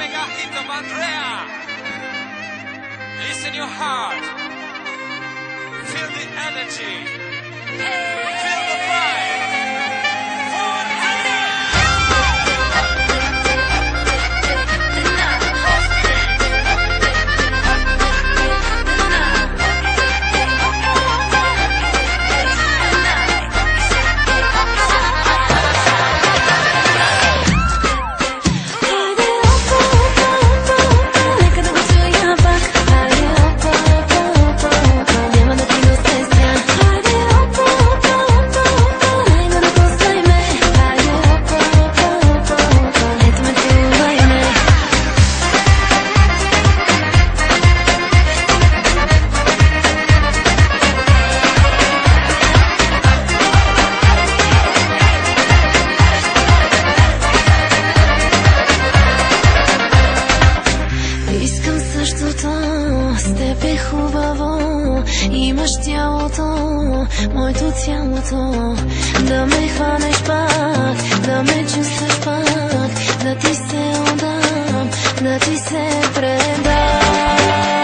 mega hit of Andrea. Listen your heart. Feel the energy. Feel the vibe. For Andrea. С теб е хубаво, имаш тялото, моето цялото. Да ме хванеш пак, да ме чувстваш пак, да ти се отдам, да ти се предам.